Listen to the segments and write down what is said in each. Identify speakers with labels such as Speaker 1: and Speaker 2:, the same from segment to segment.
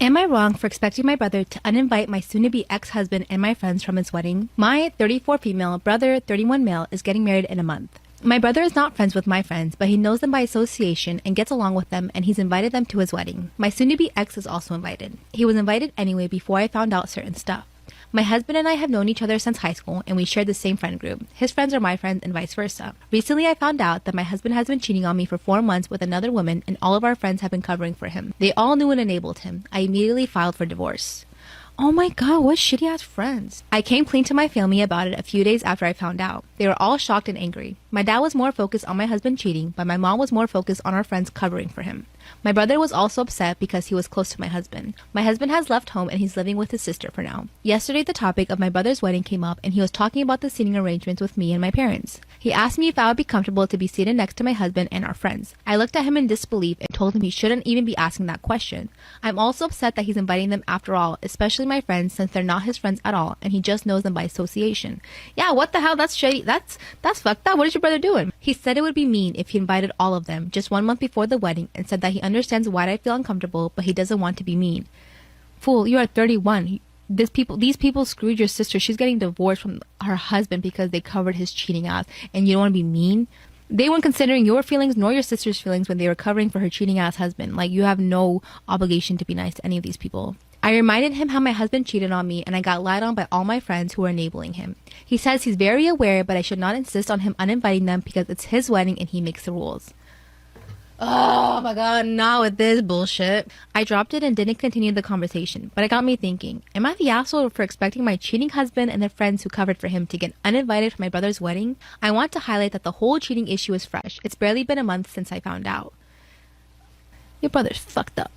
Speaker 1: Am I wrong for expecting my brother to uninvite my soon-to-be ex-husband and my friends from his wedding? My 34 female brother, 31 male, is getting married in a month. My brother is not friends with my friends, but he knows them by association and gets along with them, and he's invited them to his wedding. My soon-to-be ex is also invited. He was invited anyway before I found out certain stuff. My husband and I have known each other since high school, and we share the same friend group. His friends are my friends and vice versa. Recently, I found out that my husband has been cheating on me for 4 months with another woman, and all of our friends have been covering for him. They all knew and enabled him. I immediately filed for divorce. Oh my god, what shitty ass friends. I came clean to my family about it a few days after I found out. They were all shocked and angry. My dad was more focused on my husband cheating, but my mom was more focused on our friends covering for him. My brother was also upset because he was close to my husband. My husband has left home and he's living with his sister for now. Yesterday, the topic of my brother's wedding came up and he was talking about the seating arrangements with me and my parents. He asked me if I would be comfortable to be seated next to my husband and our friends. I looked at him in disbelief and told him he shouldn't even be asking that question. I'm also upset that he's inviting them after all, especially my friends, since they're not his friends at all and he just knows them by association. Yeah, what the hell? That's shady. That's fucked up. What is your brother doing? He said it would be mean if he invited all of them just 1 month before the wedding and said that he understands why I feel uncomfortable, but he doesn't want to be mean. Fool, you are 31. These people screwed your sister. She's getting divorced from her husband because they covered his cheating ass, and you don't want to be mean? They weren't considering your feelings nor your sister's feelings when they were covering for her cheating ass husband. Like, you have no obligation to be nice to any of these people. I reminded him how my husband cheated on me and I got lied on by all my friends who were enabling him. He says he's very aware, but I should not insist on him uninviting them because it's his wedding and he makes the rules. Oh my god, not with this bullshit. I dropped it and didn't continue the conversation, but it got me thinking, am I the asshole for expecting my cheating husband and the friends who covered for him to get uninvited for my brother's wedding? I want to highlight that the whole cheating issue is fresh. It's barely been a month since I found out. Your brother's fucked up.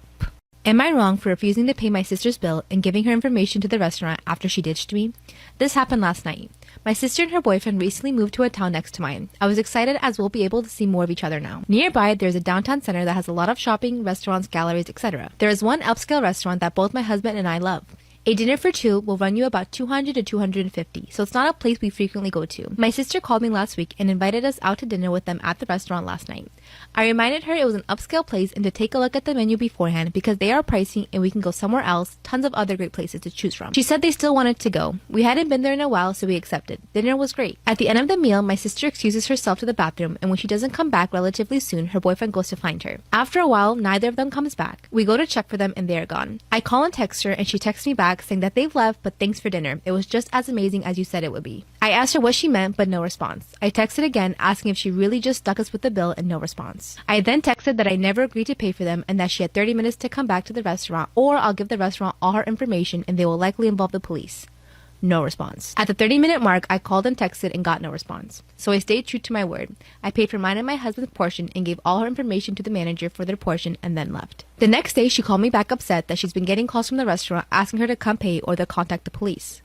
Speaker 1: Am I wrong for refusing to pay my sister's bill and giving her information to the restaurant after she ditched me? This happened last night. My sister and her boyfriend recently moved to a town next to mine. I was excited as we'll be able to see more of each other now. Nearby, there's a downtown center that has a lot of shopping, restaurants, galleries, etc. There is one upscale restaurant that both my husband and I love. A dinner for two will run you about $200 to $250, so it's not a place we frequently go to. My sister called me last week and invited us out to dinner with them at the restaurant last night. I reminded her it was an upscale place and to take a look at the menu beforehand because they are pricey and we can go somewhere else, tons of other great places to choose from. She said they still wanted to go. We hadn't been there in a while, so we accepted. Dinner was great. At the end of the meal, my sister excuses herself to the bathroom, and when she doesn't come back relatively soon, her boyfriend goes to find her. After a while, neither of them comes back. We go to check for them and they are gone. I call and text her and she texts me back saying that they've left, but thanks for dinner. It was just as amazing as you said it would be. I asked her what she meant, but no response. I texted again asking if she really just stuck us with the bill and no response. I then texted that I never agreed to pay for them and that she had 30 minutes to come back to the restaurant, or I'll give the restaurant all her information and they will likely involve the police. No response. At the 30-minute mark, I called and texted and got no response. So I stayed true to my word. I paid for mine and my husband's portion and gave all her information to the manager for their portion and then left. The next day, she called me back upset that she's been getting calls from the restaurant asking her to come pay or they'll contact the police.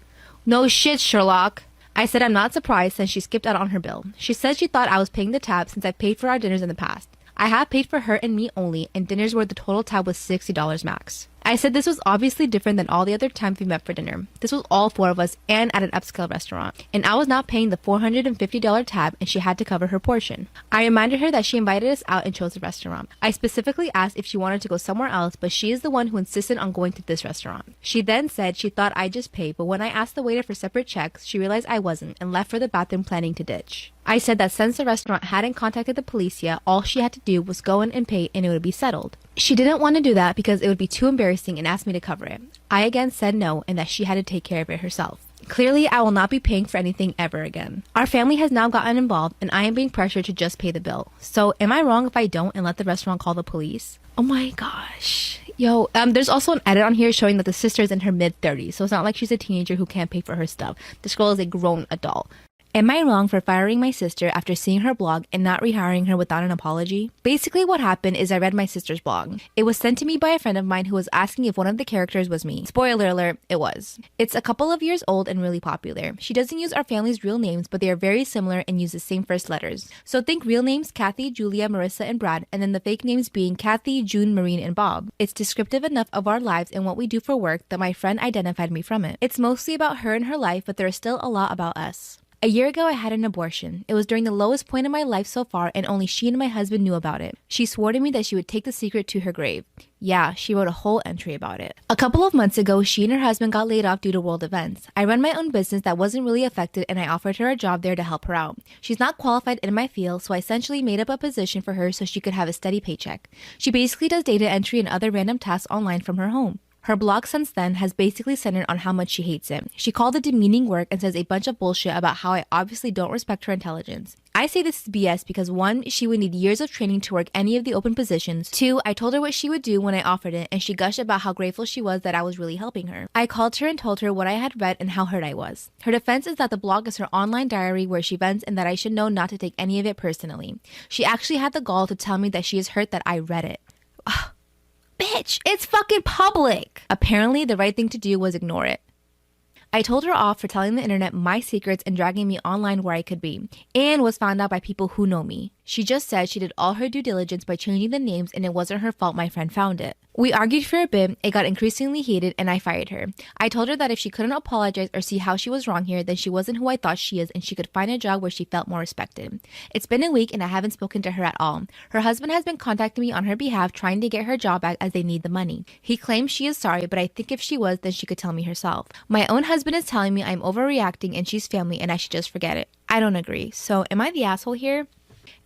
Speaker 1: No shit, Sherlock. I said I'm not surprised since she skipped out on her bill. She said she thought I was paying the tab since I paid for our dinners in the past. I have paid for her and me only, and dinners where the total tab was $60 max. I said this was obviously different than all the other times we met for dinner. This was all 4 of us and at an upscale restaurant, and I was not paying the $450 tab and she had to cover her portion. I reminded her that she invited us out and chose the restaurant. I specifically asked if she wanted to go somewhere else, but she is the one who insisted on going to this restaurant. She then said she thought I just paid, but when I asked the waiter for separate checks, she realized I wasn't and left for the bathroom planning to ditch. I said that since the restaurant hadn't contacted the police yet, all she had to do was go in and pay and it would be settled. She didn't want to do that because it would be too embarrassing and asked me to cover it. I again said no and that she had to take care of it herself. Clearly, I will not be paying for anything ever again. Our family has now gotten involved and I am being pressured to just pay the bill. So am I wrong if I don't and let the restaurant call the police? Oh my gosh. Yo, there's also an edit on here showing that the sister is in her mid-30s, so it's not like she's a teenager who can't pay for her stuff. This girl is a grown adult. Am I wrong for firing my sister after seeing her blog and not rehiring her without an apology? Basically what happened is I read my sister's blog. It was sent to me by a friend of mine who was asking if one of the characters was me. Spoiler alert, it was. It's a couple of years old and really popular. She doesn't use our family's real names, but they are very similar and use the same first letters. So think real names Kathy, Julia, Marissa, and Brad, and then the fake names being Kathy, June, Marine, and Bob. It's descriptive enough of our lives and what we do for work that my friend identified me from it. It's mostly about her and her life, but there is still a lot about us. A year ago, I had an abortion. It was during the lowest point in my life so far, and only she and my husband knew about it. She swore to me that she would take the secret to her grave. Yeah, she wrote a whole entry about it. A couple of months ago, she and her husband got laid off due to world events. I run my own business that wasn't really affected, and I offered her a job there to help her out. She's not qualified in my field, so I essentially made up a position for her so she could have a steady paycheck. She basically does data entry and other random tasks online from her home. Her blog since then has basically centered on how much she hates it. She called it demeaning work and says a bunch of bullshit about how I obviously don't respect her intelligence. I say this is BS because 1, she would need years of training to work any of the open positions. 2, I told her what she would do when I offered it, and she gushed about how grateful she was that I was really helping her. I called her and told her what I had read and how hurt I was. Her defense is that the blog is her online diary where she vents and that I should know not to take any of it personally. She actually had the gall to tell me that she is hurt that I read it. Ugh. Bitch, it's fucking public! Apparently, the right thing to do was ignore it. I told her off for telling the internet my secrets and dragging me online where I could be, and was found out by people who know me. She just said she did all her due diligence by changing the names and it wasn't her fault my friend found it. We argued for a bit, it got increasingly heated, and I fired her. I told her that if she couldn't apologize or see how she was wrong here, then she wasn't who I thought she is and she could find a job where she felt more respected. It's been a week and I haven't spoken to her at all. Her husband has been contacting me on her behalf trying to get her job back as they need the money. He claims she is sorry, but I think if she was, then she could tell me herself. My own husband is telling me I'm overreacting and she's family and I should just forget it. I don't agree. So am I the asshole here?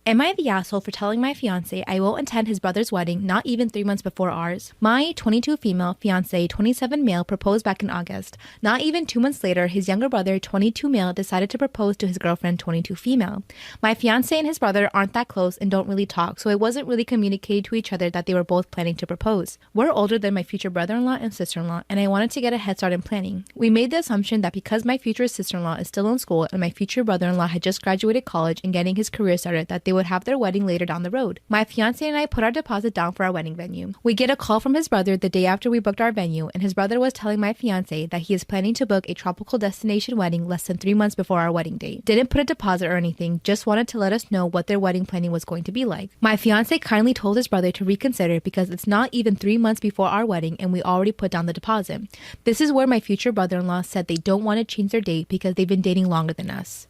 Speaker 1: Am I the asshole for telling my fiance I won't attend his brother's wedding not even 3 months before ours? My 22 female fiance, 27 male proposed back in August. Not even 2 months later, his younger brother, 22 male, decided to propose to his girlfriend, 22 female. My fiance and his brother aren't that close and don't really talk, so it wasn't really communicated to each other that they were both planning to propose. We're older than my future brother-in-law and sister-in-law, and I wanted to get a head start in planning. We made the assumption that because my future sister-in-law is still in school and my future brother-in-law had just graduated college and getting his career started, that they would have their wedding later down the road. My fiance and I put our deposit down for our wedding venue. We get a call from his brother the day after we booked our venue, and his brother was telling my fiance that he is planning to book a tropical destination wedding less than 3 months before our wedding date. Didn't put a deposit or anything, just wanted to let us know what their wedding planning was going to be like. My fiance kindly told his brother to reconsider because it's not even 3 months before our wedding and we already put down the deposit. This is where my future brother-in-law said they don't want to change their date because they've been dating longer than us.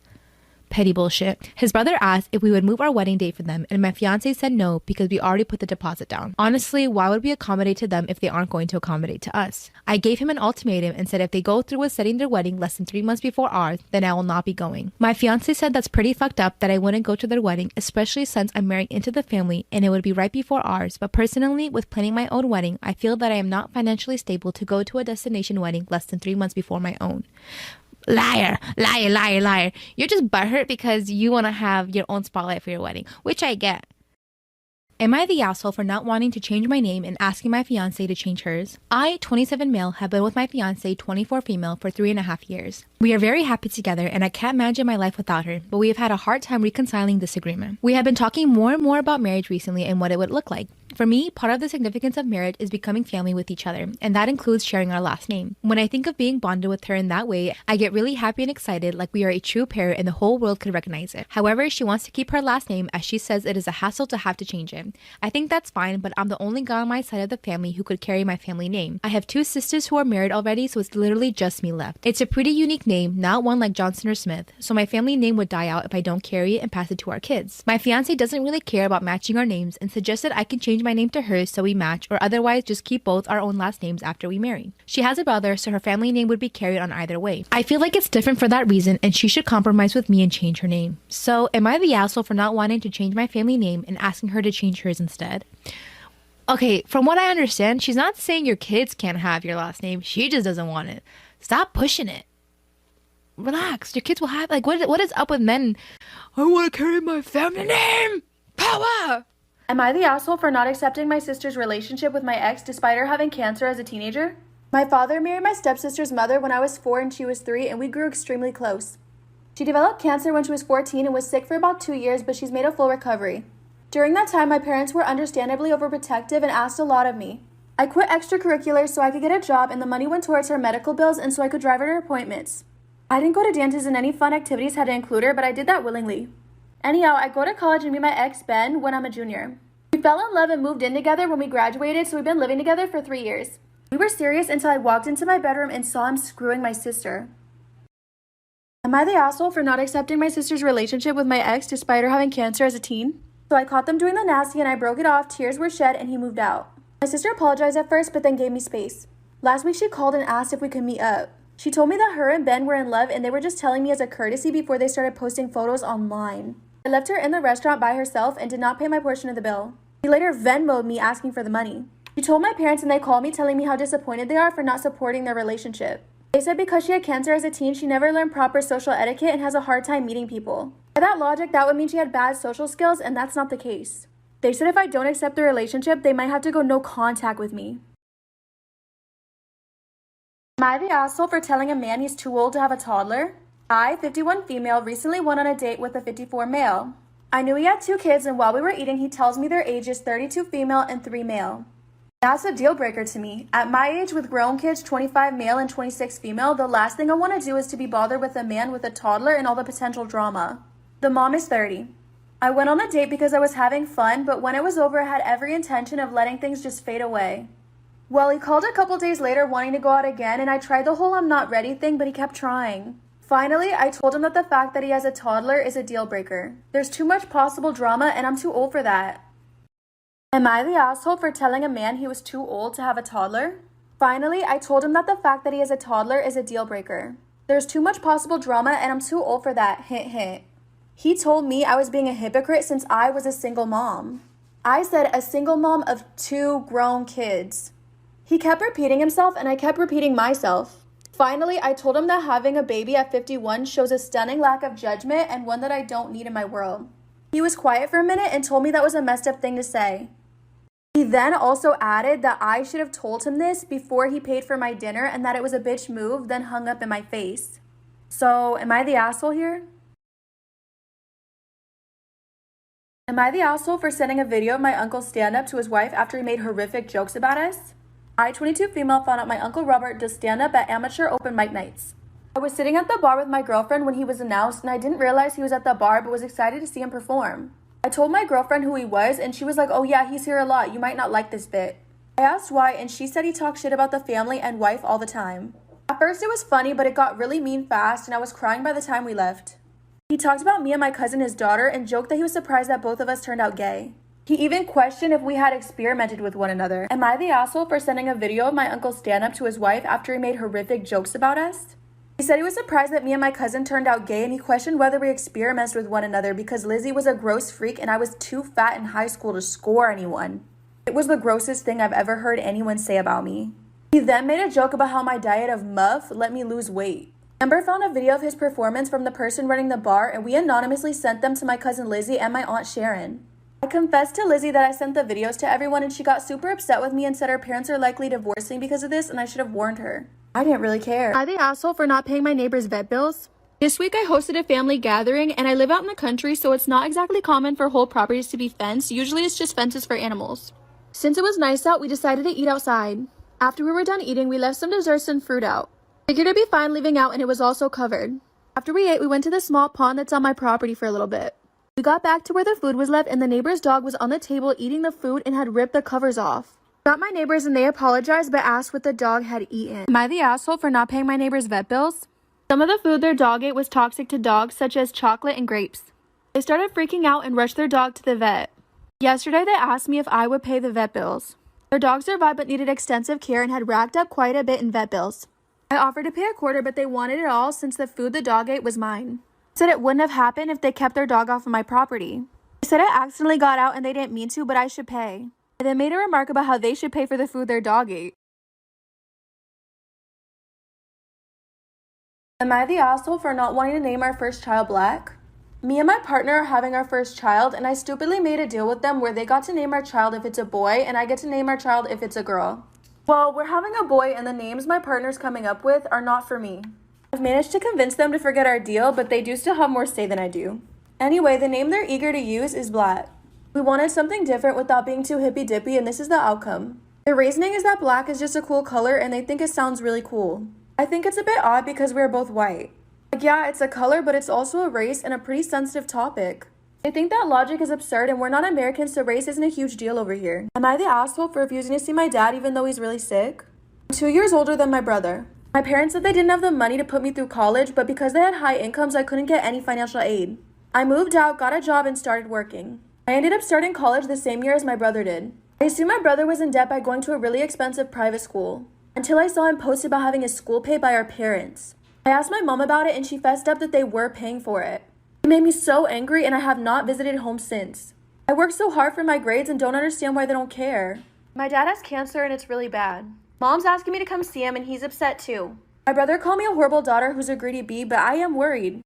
Speaker 1: Petty bullshit. His brother asked if we would move our wedding date for them, and my fiance said no because we already put the deposit down. Honestly, why would we accommodate to them if they aren't going to accommodate to us? I gave him an ultimatum and said if they go through with setting their wedding less than 3 months before ours, then I will not be going. My fiance said that's pretty fucked up that I wouldn't go to their wedding, especially since I'm married into the family and it would be right before ours, but personally, with planning my own wedding, I feel that I am not financially stable to go to a destination wedding less than 3 months before my own. Liar, liar, liar, liar. You're just butthurt because you want to have your own spotlight for your wedding, which I get. Am I the asshole for not wanting to change my name and asking my fiance to change hers? I, 27 male, have been with my fiance, 24 female, for 3.5 years. We are very happy together and I can't imagine my life without her, but we have had a hard time reconciling this agreement. We have been talking more and more about marriage recently and what it would look like. For me, part of the significance of marriage is becoming family with each other, and that includes sharing our last name. When I think of being bonded with her in that way, I get really happy and excited like we are a true pair and the whole world could recognize it. However, she wants to keep her last name as she says it is a hassle to have to change it. I think that's fine, but I'm the only guy on my side of the family who could carry my family name. I have 2 sisters who are married already, so it's literally just me left. It's a pretty unique name, not one like Johnson or Smith, so my family name would die out if I don't carry it and pass it to our kids. My fiance doesn't really care about matching our names and suggested I can change my name to hers so we match, or otherwise just keep both our own last names after we marry. She has a brother, so her family name would be carried on either way. I feel like it's different for that reason and she should compromise with me and change her name. So am I the asshole for not wanting to change my family name and asking her to change hers instead? Okay, from what I understand, she's not saying your kids can't have your last name. She just doesn't want it. Stop pushing it. Relax. Your kids will have, like, what is up with men? I want to carry my family name. Power.
Speaker 2: Am I the asshole for not accepting my sister's relationship with my ex despite her having cancer as a teenager? My father married my stepsister's mother when I was 4 and she was 3, and we grew extremely close. She developed cancer when she was 14 and was sick for about 2 years, but she's made a full recovery. During that time, my parents were understandably overprotective and asked a lot of me. I quit extracurriculars so I could get a job, and the money went towards her medical bills and so I could drive her to appointments. I didn't go to dances and any fun activities had to include her, but I did that willingly. Anyhow, I go to college and meet my ex, Ben, when I'm a junior. We fell in love and moved in together when we graduated, so we've been living together for 3 years. We were serious until I walked into my bedroom and saw him screwing my sister. Am I the asshole for not accepting my sister's relationship with my ex despite her having cancer as a teen? So I caught them doing the nasty and I broke it off, tears were shed, and he moved out. My sister apologized at first, but then gave me space. Last week she called and asked if we could meet up. She told me that her and Ben were in love and they were just telling me as a courtesy before they started posting photos online. I left her in the restaurant by herself and did not pay my portion of the bill. She later Venmo'd me asking for the money. She told my parents and they called me telling me how disappointed they are for not supporting their relationship. They said because she had cancer as a teen, she never learned proper social etiquette and has a hard time meeting people. By that logic, that would mean she had bad social skills, and that's not the case. They said if I don't accept the relationship, they might have to go no contact with me. Am I the asshole for telling a man he's too old to have a toddler? I, 51 female, recently went on a date with a 54 male. I knew he had 2 kids, and while we were eating, he tells me their ages 32 female and 3 male. That's a deal breaker to me. At my age, with grown kids, 25 male and 26 female, the last thing I want to do is to be bothered with a man with a toddler and all the potential drama. The mom is 30. I went on the date because I was having fun, but when it was over, I had every intention of letting things just fade away. Well, he called a couple days later wanting to go out again, and I tried the whole I'm not ready thing, but he kept trying. Finally, I told him that the fact that he has a toddler is a deal breaker. There's too much possible drama, and I'm too old for that. Am I the asshole for telling a man he was too old to have a toddler? Finally, I told him that the fact that he has a toddler is a deal breaker. There's too much possible drama and I'm too old for that, hint hint. He told me I was being a hypocrite since I was a single mom. I said a single mom of 2 grown kids. He kept repeating himself and I kept repeating myself. Finally, I told him that having a baby at 51 shows a stunning lack of judgment and one that I don't need in my world. He was quiet for a minute and told me that was a messed up thing to say. He then also added that I should have told him this before he paid for my dinner and that it was a bitch move, then hung up in my face. So, am I the asshole here? Am I the asshole for sending a video of my uncle's stand-up to his wife after he made horrific jokes about us? I, 22 female, found out my Uncle Robert does stand-up at amateur open mic nights. I was sitting at the bar with my girlfriend when he was announced and I didn't realize he was at the bar but was excited to see him perform. I told my girlfriend who he was and she was like, oh yeah, he's here a lot, you might not like this bit. I asked why and she said he talks shit about the family and wife all the time. At first it was funny but it got really mean fast and I was crying by the time we left. He talked about me and my cousin, his daughter, and joked that he was surprised that both of us turned out gay. He even questioned if we had experimented with one another. Am I the asshole for sending a video of my uncle's stand-up to his wife after he made horrific jokes about us? He said he was surprised that me and my cousin turned out gay and he questioned whether we experimented with one another because Lizzie was a gross freak and I was too fat in high school to score anyone. It was the grossest thing I've ever heard anyone say about me. He then made a joke about how my diet of muff let me lose weight. Amber found a video of his performance from the person running the bar and we anonymously sent them to my cousin Lizzie and my aunt Sharon. I confessed to Lizzie that I sent the videos to everyone and she got super upset with me and said her parents are likely divorcing because of this and I should have warned her. I didn't really care. Am I the asshole for not paying my neighbor's vet bills? This week I hosted a family gathering and I live out in the country so it's not exactly common for whole properties to be fenced. Usually it's just fences for animals. Since it was nice out, we decided to eat outside. After we were done eating, we left some desserts and fruit out. Figured it'd be fine leaving out and it was also covered. After we ate, we went to the small pond that's on my property for a little bit. We got back to where the food was left and the neighbor's dog was on the table eating the food and had ripped the covers off. Got my neighbors and they apologized but asked what the dog had eaten. Am I the asshole for not paying my neighbors' vet bills? Some of the food their dog ate was toxic to dogs, such as chocolate and grapes. They started freaking out and rushed their dog to the vet. Yesterday they asked me if I would pay the vet bills. Their dog survived but needed extensive care and had racked up quite a bit in vet bills. I offered to pay a quarter but they wanted it all since the food the dog ate was mine. Said it wouldn't have happened if they kept their dog off of my property. They said it accidentally got out and they didn't mean to, but I should pay. I then made a remark about how they should pay for the food their dog ate. Am I the asshole for not wanting to name our first child Black? Me and my partner are having our first child and I stupidly made a deal with them where they got to name our child if it's a boy and I get to name our child if it's a girl. Well, we're having a boy and the names my partner's coming up with are not for me. I've managed to convince them to forget our deal, but they do still have more say than I do. Anyway, the name they're eager to use is Black. We wanted something different without being too hippy-dippy and this is the outcome. Their reasoning is that black is just a cool color and they think it sounds really cool. I think it's a bit odd because we're both white. Like yeah, it's a color but it's also a race and a pretty sensitive topic. They think that logic is absurd and we're not Americans so race isn't a huge deal over here. Am I the asshole for refusing to see my dad even though he's really sick? I'm 2 years older than my brother. My parents said they didn't have the money to put me through college, but because they had high incomes, I couldn't get any financial aid. I moved out, got a job, and started working. I ended up starting college the same year as my brother did. I assumed my brother was in debt by going to a really expensive private school, until I saw him post about having his school paid by our parents. I asked my mom about it and she fessed up that they were paying for it. It made me so angry and I have not visited home since. I worked so hard for my grades and don't understand why they don't care. My dad has cancer and it's really bad. Mom's asking me to come see him and he's upset too. My brother called me a horrible daughter who's a greedy bee, but I am worried.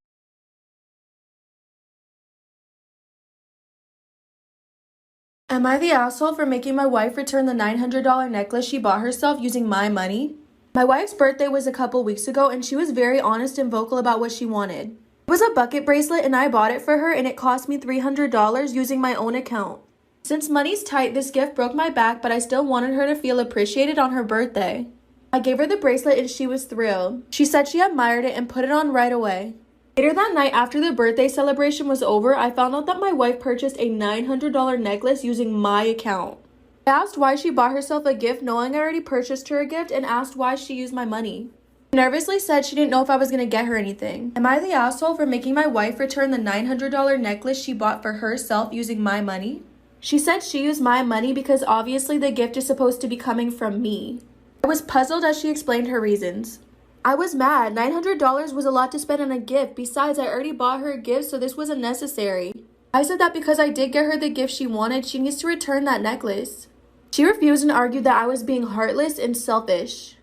Speaker 2: Am I the asshole for making my wife return the $900 necklace she bought herself using my money? My wife's birthday was a couple weeks ago and she was very honest and vocal about what she wanted. It was a bucket bracelet and I bought it for her and it cost me $300 using my own account. Since money's tight, this gift broke my back, but I still wanted her to feel appreciated on her birthday. I gave her the bracelet and she was thrilled. She said she admired it and put it on right away. Later that night, after the birthday celebration was over, I found out that my wife purchased a $900 necklace using my account. I asked why she bought herself a gift knowing I already purchased her a gift and asked why she used my money. She nervously said she didn't know if I was going to get her anything. Am I the asshole for making my wife return the $900 necklace she bought for herself using my money? She said she used my money because obviously the gift is supposed to be coming from me. I was puzzled as she explained her reasons. I was mad. $900 was a lot to spend on a gift. Besides, I already bought her a gift, so this was unnecessary. I said that because I did get her the gift she wanted, she needs to return that necklace. She refused and argued that I was being heartless and selfish.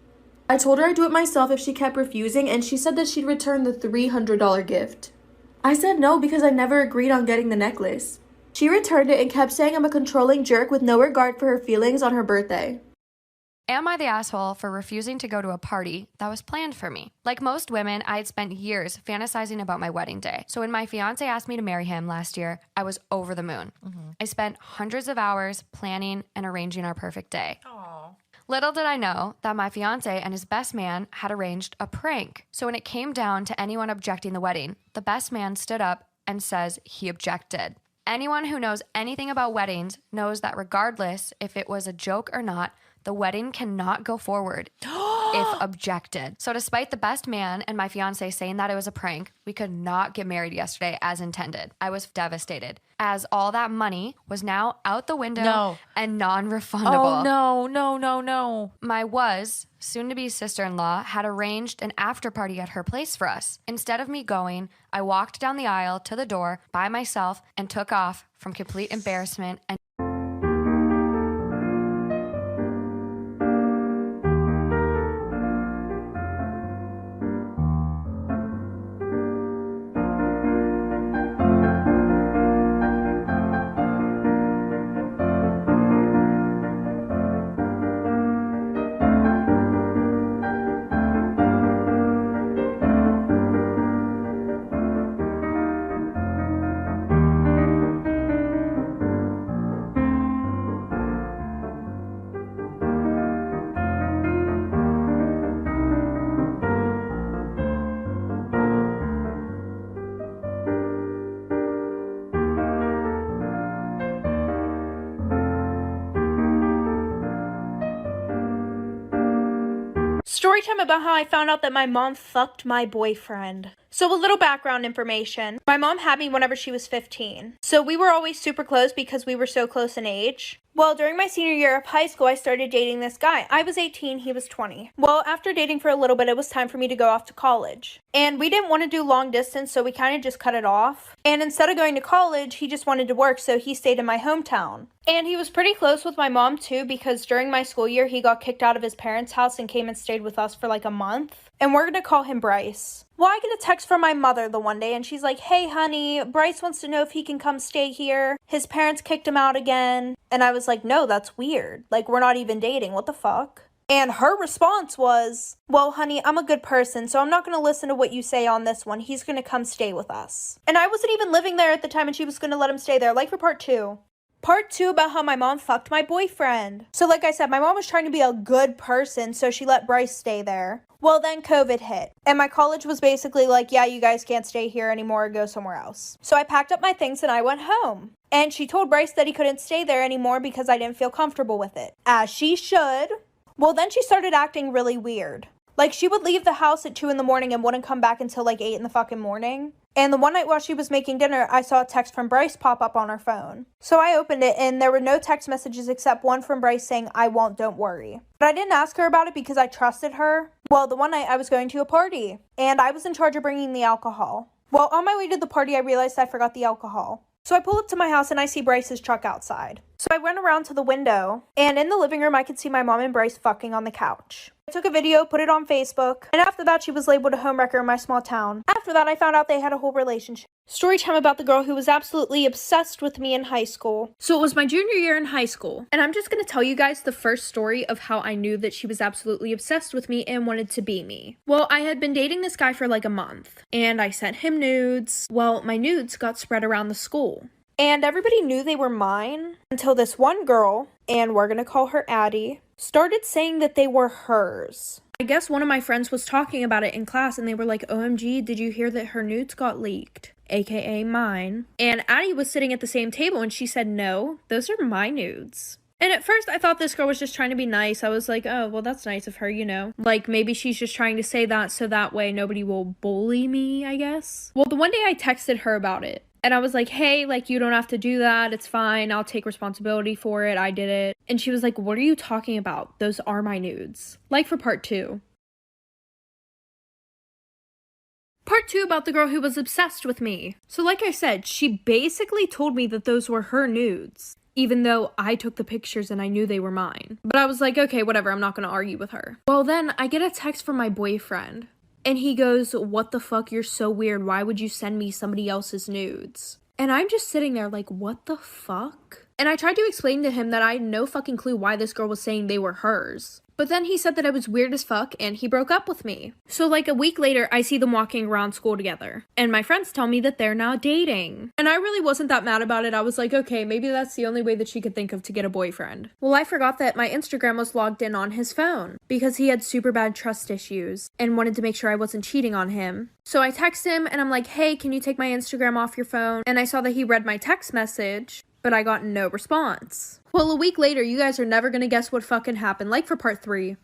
Speaker 2: I told her I'd do it myself if she kept refusing, and she said that she'd return the $300 gift. I said no because I never agreed on getting the necklace. She returned it and kept saying I'm a controlling jerk with no regard for her feelings on her birthday.
Speaker 3: Am I the asshole for refusing to go to a party that was planned for me? Like most women, I had spent years fantasizing about my wedding day. So when my fiance asked me to marry him last year, I was over the moon. I spent hundreds of hours planning and arranging our perfect day.
Speaker 4: Aww.
Speaker 3: Little did I know that my fiance and his best man had arranged a prank. So when it came down to anyone objecting the wedding, the best man stood up and says he objected. Anyone who knows anything about weddings knows that regardless if it was a joke or not, the wedding cannot go forward if objected. So despite the best man and my fiance saying that it was a prank, we could not get married yesterday as intended. I was devastated as all that money was now out the window and non-refundable.
Speaker 4: Oh, no.
Speaker 3: My soon-to-be sister-in-law had arranged an after party at her place for us. Instead of me going, I walked down the aisle to the door by myself and took off from complete embarrassment and
Speaker 4: Story time about how I found out that my mom fucked my boyfriend. So a little background information. My mom had me whenever she was 15. So we were always super close because we were so close in age. Well, during my senior year of high school, I started dating this guy. I was 18, he was 20. Well, after dating for a little bit, it was time for me to go off to college. And we didn't want to do long distance, so we kind of just cut it off. And instead of going to college, he just wanted to work, so he stayed in my hometown. And he was pretty close with my mom too, because during my school year, he got kicked out of his parents' house and came and stayed with us for like a month. And we're gonna call him Bryce. Well, I get a text from my mother the one day, and she's like, "Hey, honey, Bryce wants to know if he can come stay here. His parents kicked him out again." And I was like, "No, that's weird. Like, we're not even dating. What the fuck?" And her response was, "Well, honey, I'm a good person, so I'm not going to listen to what you say on this one. He's going to come stay with us." And I wasn't even living there at the time, and she was going to let him stay there, like for part 2. Part 2 about how my mom fucked my boyfriend. So like I said, my mom was trying to be a good person, so she let Bryce stay there. Well, then COVID hit, and my college was basically like, "Yeah, you guys can't stay here anymore, go somewhere else." So I packed up my things and I went home. And she told Bryce that he couldn't stay there anymore because I didn't feel comfortable with it. As she should. Well, then she started acting really weird. Like, she would leave the house at 2 in the morning and wouldn't come back until like 8 in the fucking morning. And the one night while she was making dinner, I saw a text from Bryce pop up on her phone. So I opened it and there were no text messages except one from Bryce saying, "I won't, don't worry." But I didn't ask her about it because I trusted her. Well, the one night I was going to a party and I was in charge of bringing the alcohol. Well, on my way to the party, I realized I forgot the alcohol. So I pull up to my house and I see Bryce's truck outside. So I went around to the window and in the living room, I could see my mom and Bryce fucking on the couch. I took a video, put it on Facebook, and after that, she was labeled a homewrecker in my small town. After that, I found out they had a whole relationship. Story time about the girl who was absolutely obsessed with me in high school. So it was my junior year in high school, and I'm just going to tell you guys the first story of how I knew that she was absolutely obsessed with me and wanted to be me. Well, I had been dating this guy for like a month, and I sent him nudes. Well, my nudes got spread around the school. And everybody knew they were mine until this one girl, and we're gonna call her Addie, started saying that they were hers. I guess one of my friends was talking about it in class and they were like, "OMG, did you hear that her nudes got leaked?" AKA mine. And Addie was sitting at the same table and she said, "No, those are my nudes." And at first I thought this girl was just trying to be nice. I was like, oh, well, that's nice of her, you know. Like, maybe she's just trying to say that so that way nobody will bully me, I guess. Well, the one day I texted her about it. And I was like, "Hey, like, you don't have to do that. It's fine. I'll take responsibility for it. I did it." And she was like, "What are you talking about? Those are my nudes." Like for part 2. Part 2 about the girl who was obsessed with me. So like I said, she basically told me that those were her nudes, even though I took the pictures and I knew they were mine. But I was like, okay, whatever. I'm not going to argue with her. Well, then I get a text from my boyfriend. And he goes, "What the fuck? You're so weird. Why would you send me somebody else's nudes?" And I'm just sitting there like, what the fuck? And I tried to explain to him that I had no fucking clue why this girl was saying they were hers. But then he said that I was weird as fuck and he broke up with me. So like a week later, I see them walking around school together. And my friends tell me that they're now dating. And I really wasn't that mad about it. I was like, okay, maybe that's the only way that she could think of to get a boyfriend. Well, I forgot that my Instagram was logged in on his phone because he had super bad trust issues and wanted to make sure I wasn't cheating on him. So I text him and I'm like, "Hey, can you take my Instagram off your phone?" And I saw that he read my text message, but I got no response. Well, a week later, you guys are never gonna guess what fucking happened, like for part 3.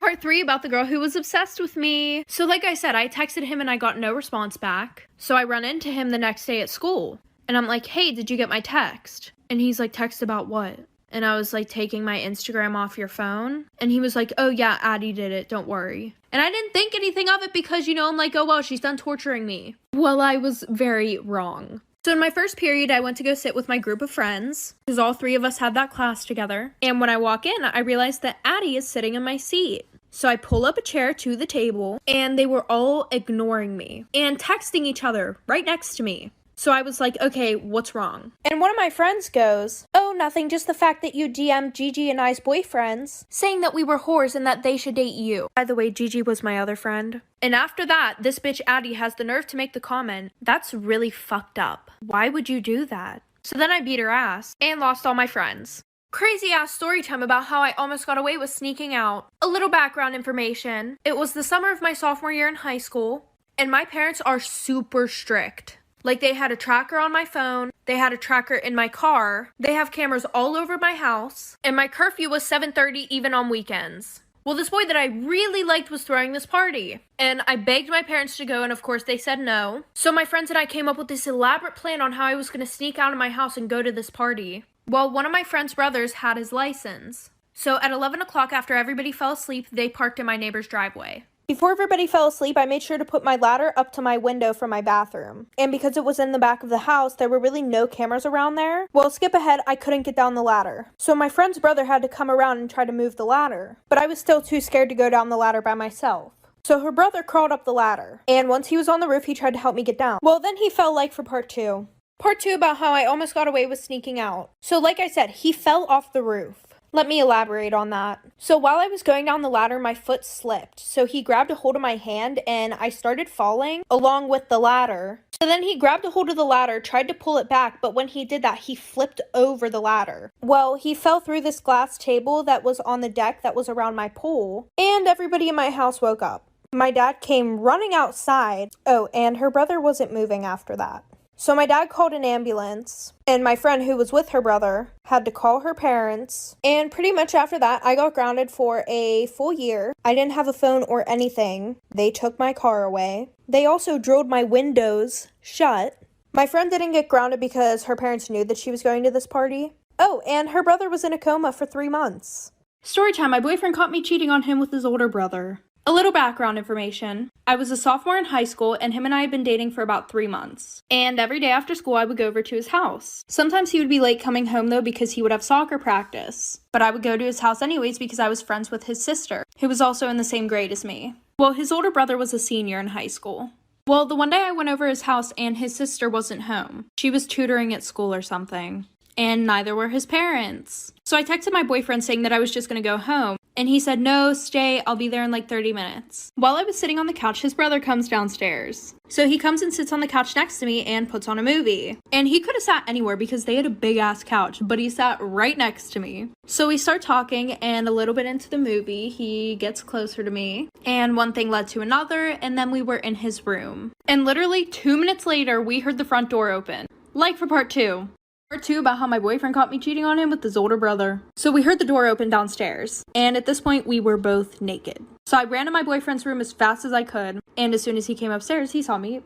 Speaker 4: Part 3 about the girl who was obsessed with me. So like I said, I texted him and I got no response back. So I run into him the next day at school. And I'm like, "Hey, did you get my text?" And he's like, "Text about what?" And I was like, "Taking my Instagram off your phone?" And he was like, "Oh yeah, Addie did it, don't worry." And I didn't think anything of it because, you know, I'm like, oh well, she's done torturing me. Well, I was very wrong. So in my first period, I went to go sit with my group of friends, because all 3 of us had that class together. And when I walk in, I realize that Addie is sitting in my seat. So I pull up a chair to the table, and they were all ignoring me and texting each other right next to me. So I was like, okay, what's wrong? And one of my friends goes, "Oh, nothing, just the fact that you DM'd Gigi and I's boyfriends, saying that we were whores and that they should date you." By the way, Gigi was my other friend. And after that, this bitch Addie has the nerve to make the comment, "That's really fucked up. Why would you do that?" So then I beat her ass and lost all my friends. Crazy ass story time about how I almost got away with sneaking out. A little background information. It was the summer of my sophomore year in high school, and my parents are super strict. Like, they had a tracker on my phone, they had a tracker in my car, they have cameras all over my house, and my curfew was 7:30 even on weekends. Well, this boy that I really liked was throwing this party, and I begged my parents to go, and of course they said no. So my friends and I came up with this elaborate plan on how I was going to sneak out of my house and go to this party. Well, one of my friend's brothers had his license. So at 11 o'clock after everybody fell asleep, they parked in my neighbor's driveway. Before everybody fell asleep, I made sure to put my ladder up to my window from my bathroom. And because it was in the back of the house, there were really no cameras around there. Well, skip ahead, I couldn't get down the ladder. So my friend's brother had to come around and try to move the ladder. But I was still too scared to go down the ladder by myself. So her brother crawled up the ladder. And once he was on the roof, he tried to help me get down. Well, then he fell like for part 2. Part 2 about how I almost got away with sneaking out. So like I said, he fell off the roof. Let me elaborate on that. So while I was going down the ladder, my foot slipped. So he grabbed a hold of my hand and I started falling along with the ladder. So then he grabbed a hold of the ladder, tried to pull it back, but when he did that, he flipped over the ladder. Well, he fell through this glass table that was on the deck that was around my pool, and everybody in my house woke up. My dad came running outside. Oh, and her brother wasn't moving after that. So my dad called an ambulance, and my friend who was with her brother had to call her parents. And pretty much after that, I got grounded for a full year. I didn't have a phone or anything. They took my car away. They also drilled my windows shut. My friend didn't get grounded because her parents knew that she was going to this party. Oh, and her brother was in a coma for 3 months. Storytime, my boyfriend caught me cheating on him with his older brother. A little background information. I was a sophomore in high school, and him and I had been dating for about 3 months. And every day after school, I would go over to his house. Sometimes he would be late coming home, though, because he would have soccer practice. But I would go to his house anyways because I was friends with his sister, who was also in the same grade as me. Well, his older brother was a senior in high school. Well, the one day I went over his house, and his sister wasn't home. She was tutoring at school or something. And neither were his parents. So I texted my boyfriend saying that I was just going to go home. And he said, no, stay, I'll be there in like 30 minutes. While I was sitting on the couch, his brother comes downstairs. So he comes and sits on the couch next to me and puts on a movie. And he could have sat anywhere because they had a big ass couch, but he sat right next to me. So we start talking, and a little bit into the movie, he gets closer to me. And one thing led to another, and then we were in his room. And literally 2 minutes later, we heard the front door open. Like for part 2. Part 2 about how my boyfriend caught me cheating on him with his older brother. So we heard the door open downstairs, and at this point we were both naked. So I ran to my boyfriend's room as fast as I could, and as soon as he came upstairs, he saw me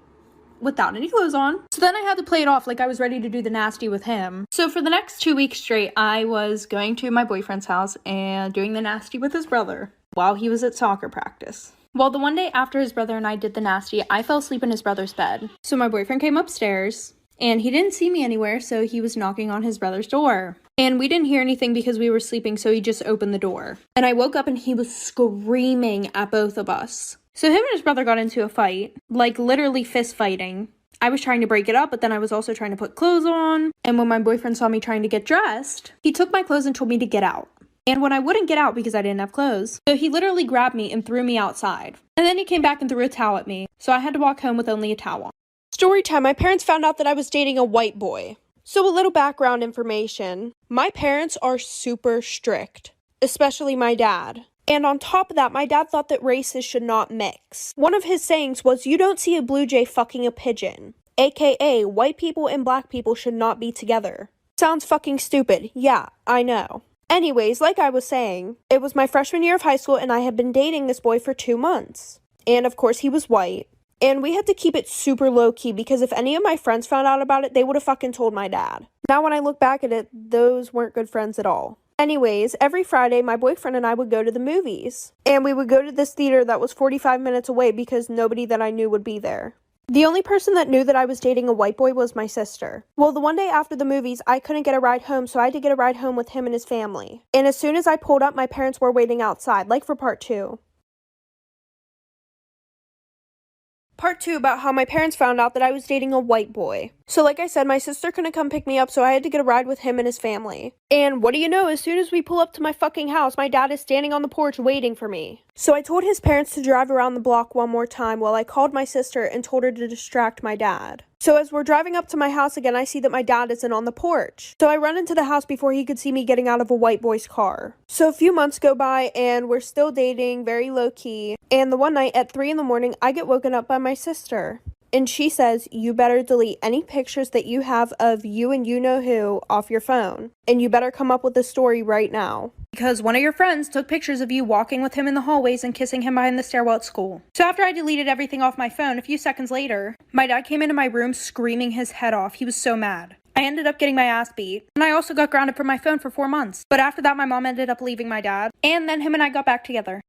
Speaker 4: without any clothes on. So then I had to play it off like I was ready to do the nasty with him. So for the next 2 weeks straight, I was going to my boyfriend's house and doing the nasty with his brother while he was at soccer practice. Well, the one day after his brother and I did the nasty, I fell asleep in his brother's bed. So my boyfriend came upstairs, and he didn't see me anywhere, so he was knocking on his brother's door. And we didn't hear anything because we were sleeping, so he just opened the door. And I woke up and he was screaming at both of us. So him and his brother got into a fight, like literally fist fighting. I was trying to break it up, but then I was also trying to put clothes on. And when my boyfriend saw me trying to get dressed, he took my clothes and told me to get out. And when I wouldn't get out because I didn't have clothes, so he literally grabbed me and threw me outside. And then he came back and threw a towel at me, so I had to walk home with only a towel on. Storytime, my parents found out that I was dating a white boy. So a little background information. My parents are super strict, especially my dad. And on top of that, my dad thought that races should not mix. One of his sayings was, you don't see a blue jay fucking a pigeon. AKA, white people and black people should not be together. Sounds fucking stupid. Yeah, I know. Anyways, like I was saying, it was my freshman year of high school and I had been dating this boy for 2 months. And of course he was white. And we had to keep it super low-key because if any of my friends found out about it, they would have fucking told my dad. Now when I look back at it, those weren't good friends at all. Anyways, every Friday, my boyfriend and I would go to the movies. And we would go to this theater that was 45 minutes away because nobody that I knew would be there. The only person that knew that I was dating a white boy was my sister. Well, the one day after the movies, I couldn't get a ride home, so I had to get a ride home with him and his family. And as soon as I pulled up, my parents were waiting outside, like for part 2. Part 2 about how my parents found out that I was dating a white boy. So like I said, my sister couldn't come pick me up, so I had to get a ride with him and his family. And what do you know, as soon as we pull up to my fucking house, my dad is standing on the porch waiting for me. So I told his parents to drive around the block one more time while I called my sister and told her to distract my dad. So as we're driving up to my house again, I see that my dad isn't on the porch. So I run into the house before he could see me getting out of a white boy's car. So a few months go by and we're still dating, very low key. And the one night at 3 a.m, I get woken up by my sister. And she says, you better delete any pictures that you have of you and you-know-who off your phone. And you better come up with a story right now. Because one of your friends took pictures of you walking with him in the hallways and kissing him behind the stairwell at school. So after I deleted everything off my phone, a few seconds later, my dad came into my room screaming his head off. He was so mad. I ended up getting my ass beat. And I also got grounded from my phone for 4 months. But after that, my mom ended up leaving my dad. And then him and I got back together.